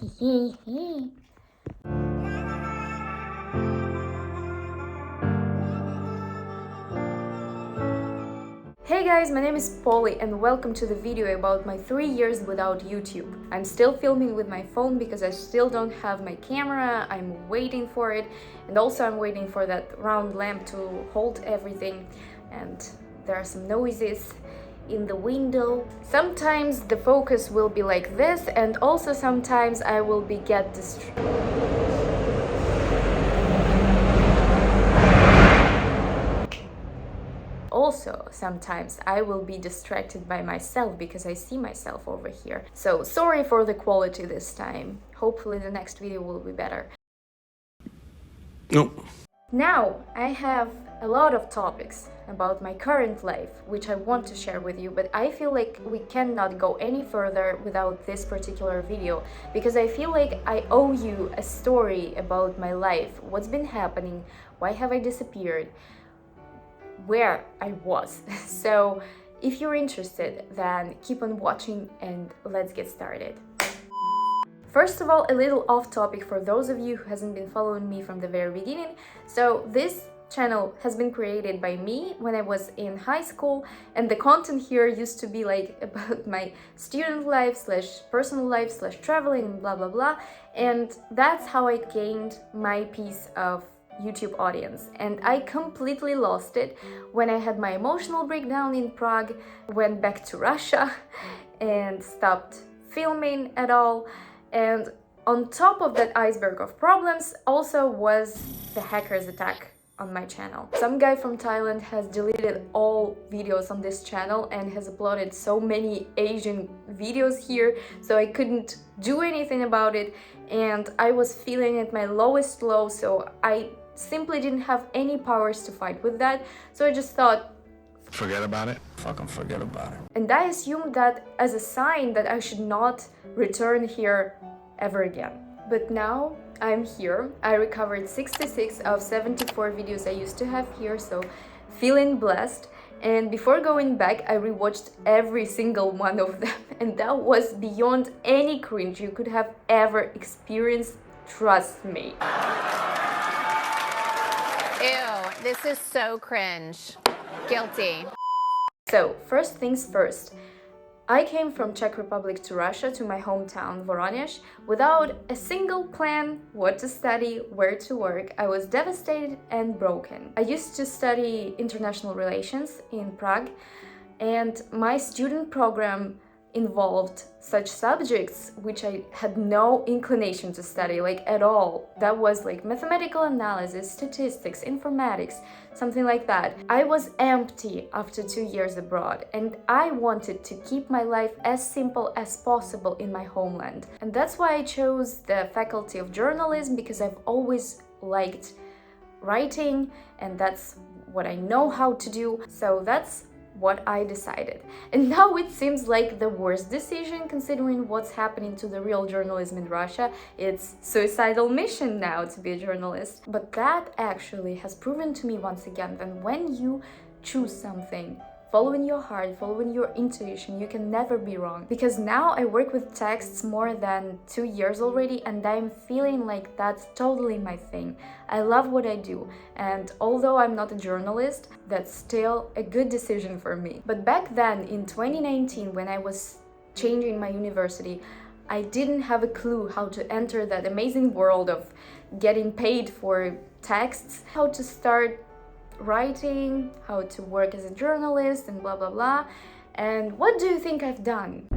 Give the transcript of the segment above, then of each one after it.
Hey guys, my name is Polly and welcome to the video about my 3 years without YouTube. I'm still filming with my phone because I still don't have my camera, I'm waiting for it, and also I'm waiting for that round lamp to hold everything, and there are some noises in the window. Sometimes the focus will be like this, and also sometimes I will get distracted. Also, sometimes I will be distracted by myself because I see myself over here. So sorry for the quality this time. Hopefully the next video will be better. Nope. Now, I have a lot of topics about my current life, which I want to share with you, but I feel like we cannot go any further without this particular video, because I feel like I owe you a story about my life, what's been happening, why have I disappeared, where I was. So if you're interested, then keep on watching and let's get started. First of all, a little off topic for those of you who hasn't been following me from the very beginning. So this channel has been created by me when I was in high school, and the content here used to be like about my student life slash personal life slash traveling and blah blah blah, and that's how I gained my piece of YouTube audience, and I completely lost it when I had my emotional breakdown in Prague, went back to Russia and stopped filming at all. And on top of that iceberg of problems also was the hackers attack on my channel. Some guy from Thailand has deleted all videos on this channel and has uploaded so many Asian videos here, so I couldn't do anything about it, and I was feeling at my lowest low, so I simply didn't have any powers to fight with that. So I just thought, Forget about it. Fucking forget about it. and I assumed that as a sign that I should not return here ever again. But now I'm here. I recovered 66 of 74 videos I used to have here, so feeling blessed. And before going back, I rewatched every single one of them, and that was beyond any cringe you could have ever experienced, trust me. Ew, this is so cringe. Guilty. So, first things first. I came from Czech Republic to Russia, to my hometown, Voronezh, without a single plan what to study, where to work. I was devastated and broken. I used to study international relations in Prague, and my student program involved such subjects which I had no inclination to study, like at all. That was like mathematical analysis, statistics, informatics, something like that. I was empty after 2 years abroad, and I wanted to keep my life as simple as possible in my homeland. And that's why I chose the faculty of journalism, because I've always liked writing and that's what I know how to do. So that's what I decided. And now it seems like the worst decision, considering what's happening to the real journalism in Russia. It's suicidal mission now to be a journalist. But that actually has proven to me once again that when you choose something, following your heart, following your intuition, you can never be wrong. Because now I work with texts more than 2 years already, and I'm feeling like that's totally my thing. I love what I do, and although I'm not a journalist, that's still a good decision for me. But back then, in 2019, when I was changing my university, I didn't have a clue how to enter that amazing world of getting paid for texts, how to start writing, how to work as a journalist, and blah blah blah. And what do you think I've done?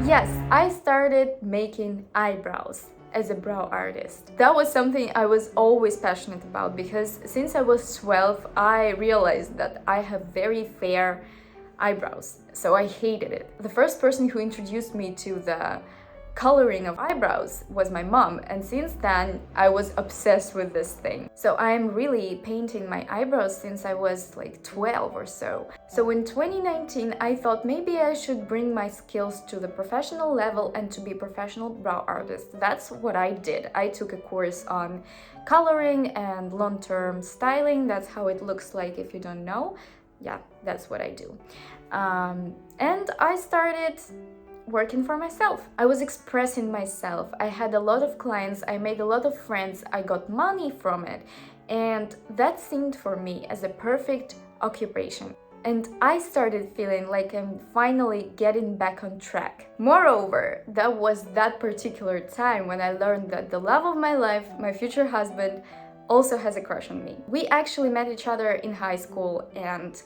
Yes, I started making eyebrows as a brow artist. That was something I was always passionate about, because since I was 12 I realized that I have very fair eyebrows, so I hated it. The first person who introduced me to the coloring of eyebrows was my mom, and since then I was obsessed with this thing. So I'm really painting my eyebrows since I was like 12 or so. So in 2019 I thought maybe I should bring my skills to the professional level and to be a professional brow artist. That's what I did. I took a course on coloring and long-term styling. That's how it looks like if you don't know. yeah, that's what I do. And I started working for myself. I was expressing myself. I had a lot of clients, I made a lot of friends, I got money from it, and that seemed for me as a perfect occupation. And I started feeling like I'm finally getting back on track. Moreover, that was that particular time when I learned that the love of my life, my future husband, also has a crush on me. We actually met each other in high school, and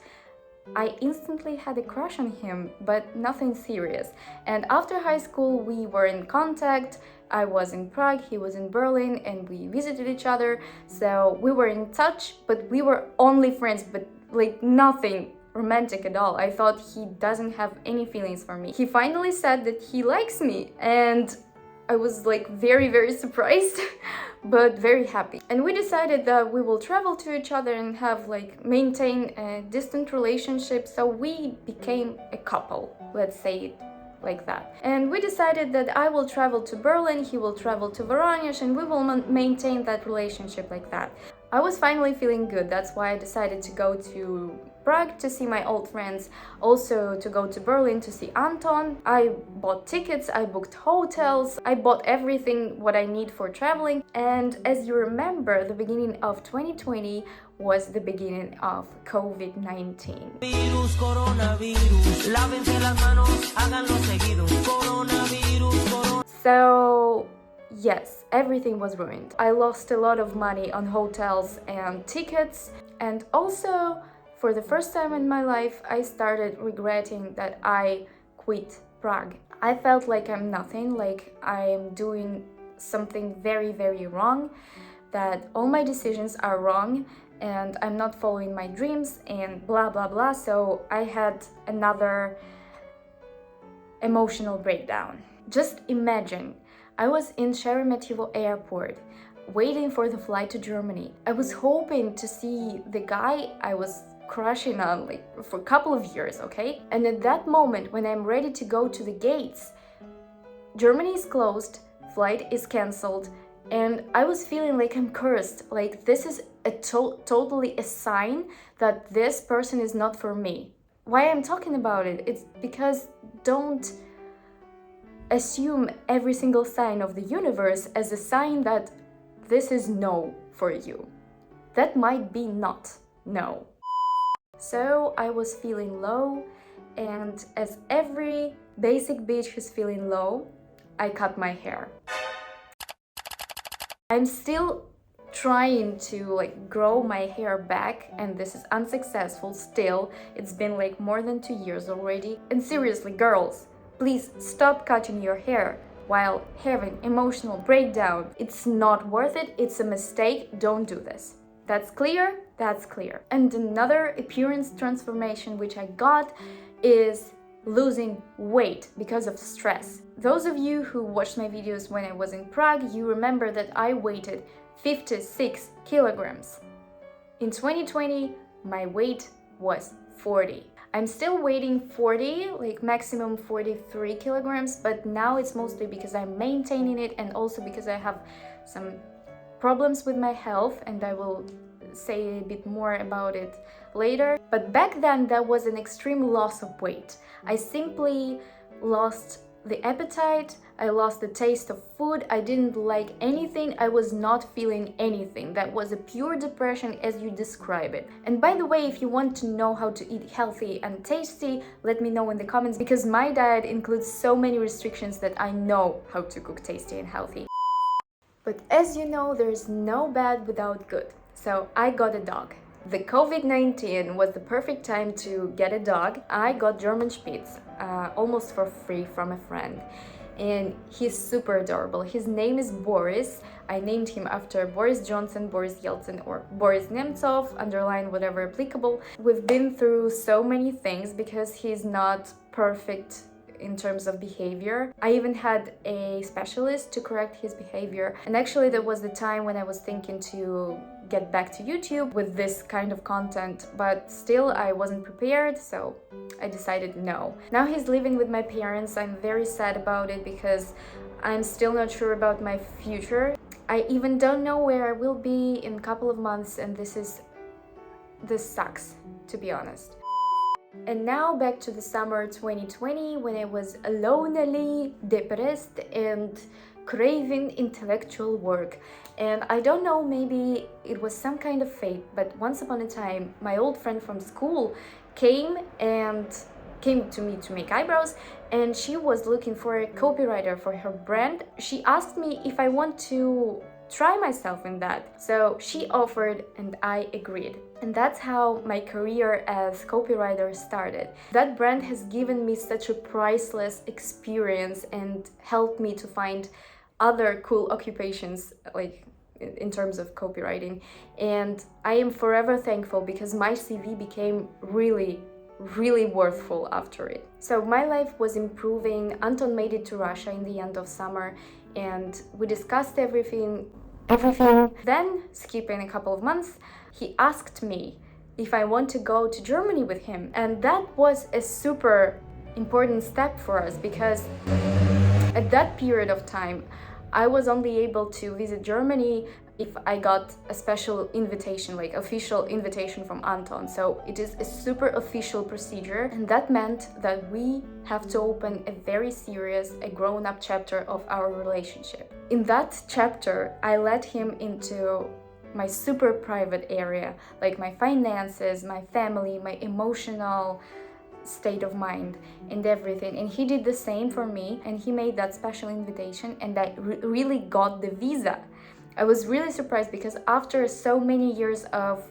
I instantly had a crush on him, but nothing serious. And after high school, we were in contact. I was in Prague, he was in Berlin, and we visited each other. So we were in touch, but we were only friends, but like nothing romantic at all. I thought he doesn't have any feelings for me. He finally said that he likes me, and I was like very surprised but very happy. And we decided that we will travel to each other and have like maintain a distant relationship, so we became a couple, let's say it like that. And we decided that I will travel to Berlin, he will travel to Voronezh, and we will maintain that relationship like that. I was finally feeling good, that's why I decided to go to Prague to see my old friends, also to go to Berlin to see Anton. I bought tickets, I booked hotels, I bought everything what I need for traveling. And as you remember, the beginning of 2020 was the beginning of COVID-19. Virus, coronavirus, lávense las manos, háganlo seguido. Coronavirus, So yes, everything was ruined. I lost a lot of money on hotels and tickets, and also for the first time in my life I started regretting that I quit Prague. I felt like I'm nothing, like I am doing something very wrong, that all my decisions are wrong and I'm not following my dreams and blah blah blah. So I had another emotional breakdown. Just imagine, I was in Sheremetyevo airport waiting for the flight to Germany. I was hoping to see the guy I was crushing on like for a couple of years, okay? And at that moment when I'm ready to go to the gates, Germany is closed, flight is cancelled, and I was feeling like I'm cursed, like this is a totally a sign that this person is not for me. Why I'm talking about it? It's because don't assume every single sign of the universe as a sign that this is no for you. That might be not no. So I was feeling low, and as every basic bitch who's feeling low, I cut my hair. I'm still trying to like grow my hair back, and this is unsuccessful still. It's been like more than 2 years already. And seriously, girls, please stop cutting your hair while having emotional breakdown. It's not worth it, it's a mistake, don't do this. That's clear? That's clear. And another appearance transformation which I got is losing weight because of stress. Those of you who watched my videos when I was in Prague, you remember that I weighed 56 kilograms. In 2020, my weight was 40. I'm still weighing 40, like maximum 43 kilograms, but now it's mostly because I'm maintaining it and also because I have some problems with my health, and I will say a bit more about it later. But back then, that was an extreme loss of weight. I simply lost the appetite, I lost the taste of food, I didn't like anything, I was not feeling anything. That was a pure depression as you describe it. And by the way, if you want to know how to eat healthy and tasty, let me know in the comments, because my diet includes so many restrictions that I know how to cook tasty and healthy. But as you know, there's no bad without good. So I got a dog. The COVID-19 was the perfect time to get a dog. I got German Spitz almost for free from a friend. And he's super adorable. His name is Boris. I named him after Boris Johnson, Boris Yeltsin, or Boris Nemtsov, underline whatever applicable. We've been through so many things because he's not perfect in terms of behavior. I even had a specialist to correct his behavior. And actually that was the time when I was thinking to get back to YouTube with this kind of content, but still I wasn't prepared, so I decided no. Now he's living with my parents. I'm very sad about it because I'm still not sure about my future. I even don't know where I will be in a couple of months, and this sucks, to be honest. And now back to the summer 2020, when I was lonely, depressed, and craving intellectual work. And I don't know, maybe it was some kind of fate, but once upon a time, my old friend from school came to me to make eyebrows, and she was looking for a copywriter for her brand. She asked me if I want to try myself in that. So she offered and I agreed. And that's how my career as copywriter started. That brand has given me such a priceless experience and helped me to find other cool occupations, like in terms of copywriting. And I am forever thankful because my CV became really worthful after it. So my life was improving. Anton made it to Russia in the end of summer and we discussed everything. Then, skipping a couple of months, he asked me if I want to go to Germany with him. And that was a super important step for us because at that period of time, I was only able to visit Germany if I got a special invitation, like official invitation from Anton. So it is a super official procedure, and that meant that we have to open a very serious, a grown-up chapter of our relationship. In that chapter, I let him into my super private area, like my finances, my family, my emotional state of mind and everything. And he did the same for me, and he made that special invitation, and I really got the visa. I was really surprised because after so many years of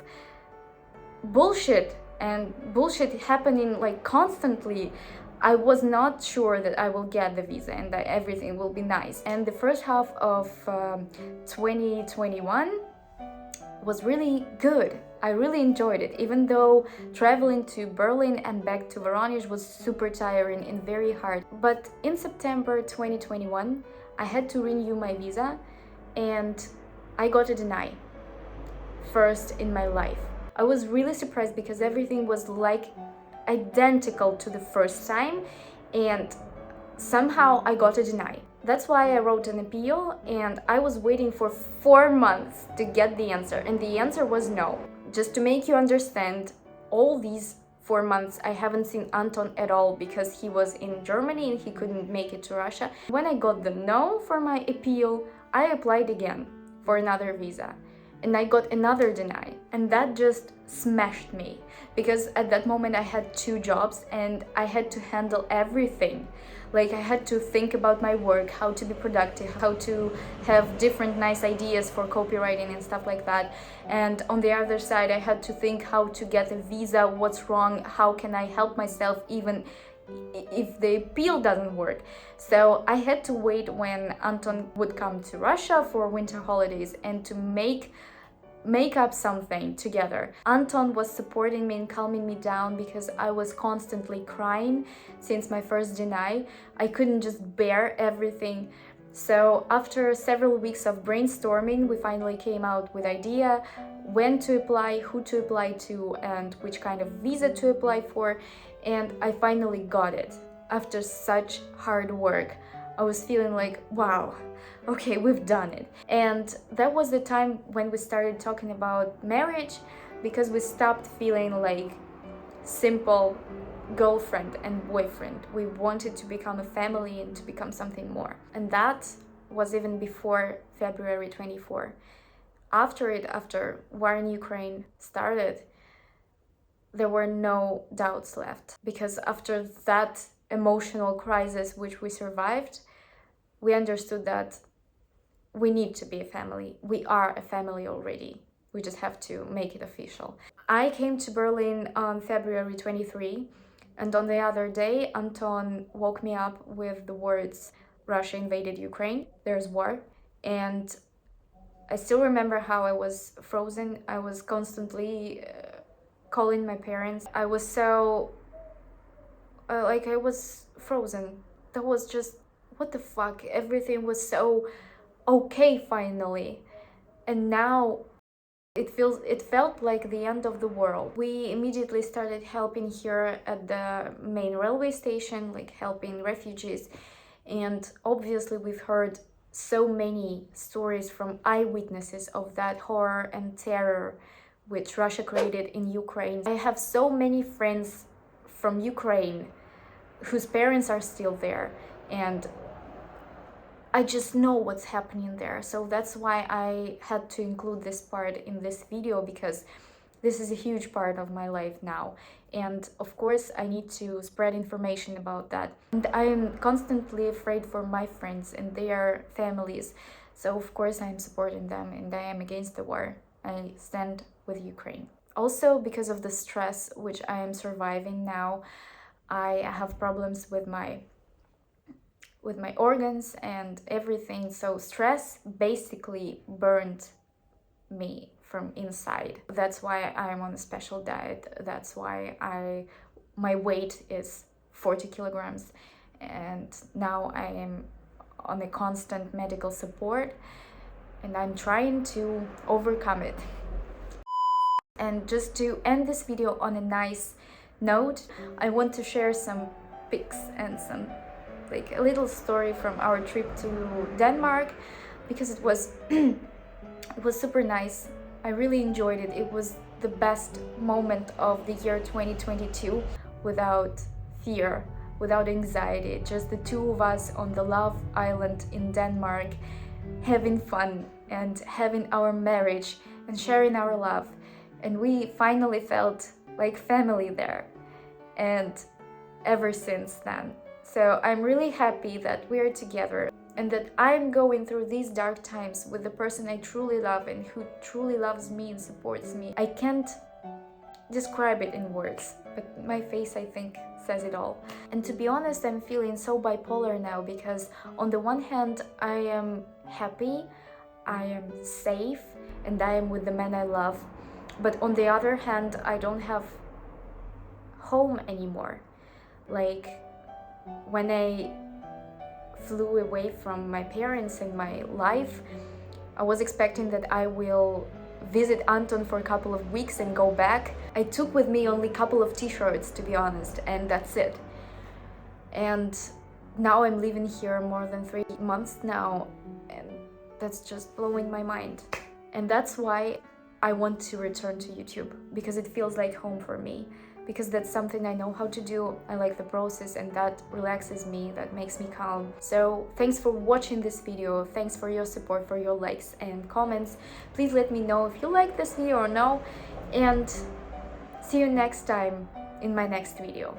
bullshit happening like constantly, I was not sure that I will get the visa and that everything will be nice. And the first half of 2021 was really good. I really enjoyed it, even though traveling to Berlin and back to Voronezh was super tiring and very hard. But in September 2021, I had to renew my visa and I got a deny. First in my life. I was really surprised because everything was like identical to the first time and somehow I got a deny. That's why I wrote an appeal and I was waiting for 4 months to get the answer, and the answer was no. Just to make you understand, all these 4 months I haven't seen Anton at all because he was in Germany and he couldn't make it to Russia. When I got the no for my appeal, I applied again for another visa and I got another deny, and that just smashed me because at that moment I had 2 jobs and I had to handle everything. Like I had to think about my work, how to be productive, how to have different nice ideas for copywriting and stuff like that. And on the other side, I had to think how to get a visa, what's wrong, how can I help myself even if the appeal doesn't work. So I had to wait when Anton would come to Russia for winter holidays and to make up something together. Anton was supporting me and calming me down because I was constantly crying since my first deny. I couldn't just bear everything. So after several weeks of brainstorming, we finally came out with idea when to apply, who to apply to, and which kind of visa to apply for. And I finally got it. After such hard work, I was feeling like, wow, okay, we've done it. And that was the time when we started talking about marriage, because we stopped feeling like simple girlfriend and boyfriend. We wanted to become a family and to become something more. And that was even before February 24. After war in Ukraine started, there were no doubts left, because after that emotional crisis which we survived, we understood that we need to be a family. We are a family already. We just have to make it official. I came to Berlin on February 23, and on the other day, Anton woke me up with the words, Russia invaded Ukraine, there's war. And I still remember how I was frozen. I was constantly calling my parents. I was so, I was frozen. That was just, what the fuck? Everything was so okay finally. And now it felt like the end of the world. We immediately started helping here at the main railway station, like helping refugees. And obviously we've heard so many stories from eyewitnesses of that horror and terror which Russia created in Ukraine. I have so many friends from Ukraine whose parents are still there, and I just know what's happening there. So that's why I had to include this part in this video, because this is a huge part of my life now. And of course, I need to spread information about that. And I am constantly afraid for my friends and their families. So of course, I am supporting them and I am against the war. I stand with Ukraine. Also, because of the stress which I am surviving now, I have problems with my organs and everything. So stress basically burned me from inside. That's why I'm on a special diet. That's why my weight is 40 kilograms, and now I am on a constant medical support, and I'm trying to overcome it. And just to end this video on a nice note, I want to share some pics and some like a little story from our trip to Denmark, because it was it was super nice. I really enjoyed it. It was the best moment of the year 2022, without fear, without anxiety, just the two of us on the Love Island in Denmark, having fun and having our marriage and sharing our love. And we finally felt like family there, and ever since then. So I'm really happy that we're together and that I'm going through these dark times with the person I truly love and who truly loves me and supports me. I can't describe it in words, but my face, I think, says it all. And to be honest, I'm feeling so bipolar now, because on the one hand, I am happy, I am safe, and I am with the man I love. But on the other hand, I don't have home anymore. Like, when I flew away from my parents and my life, I was expecting that I will visit Anton for a couple of weeks and go back. I took with me only a couple of t-shirts, to be honest, and that's it. And now I'm living here more than 3 months now, and that's just blowing my mind. And that's why I want to return to YouTube, because it feels like home for me, because that's something I know how to do. I like the process, and that relaxes me, that makes me calm. So thanks for watching this video. Thanks for your support, for your likes and comments. Please let me know if you like this video or no, and see you next time in my next video.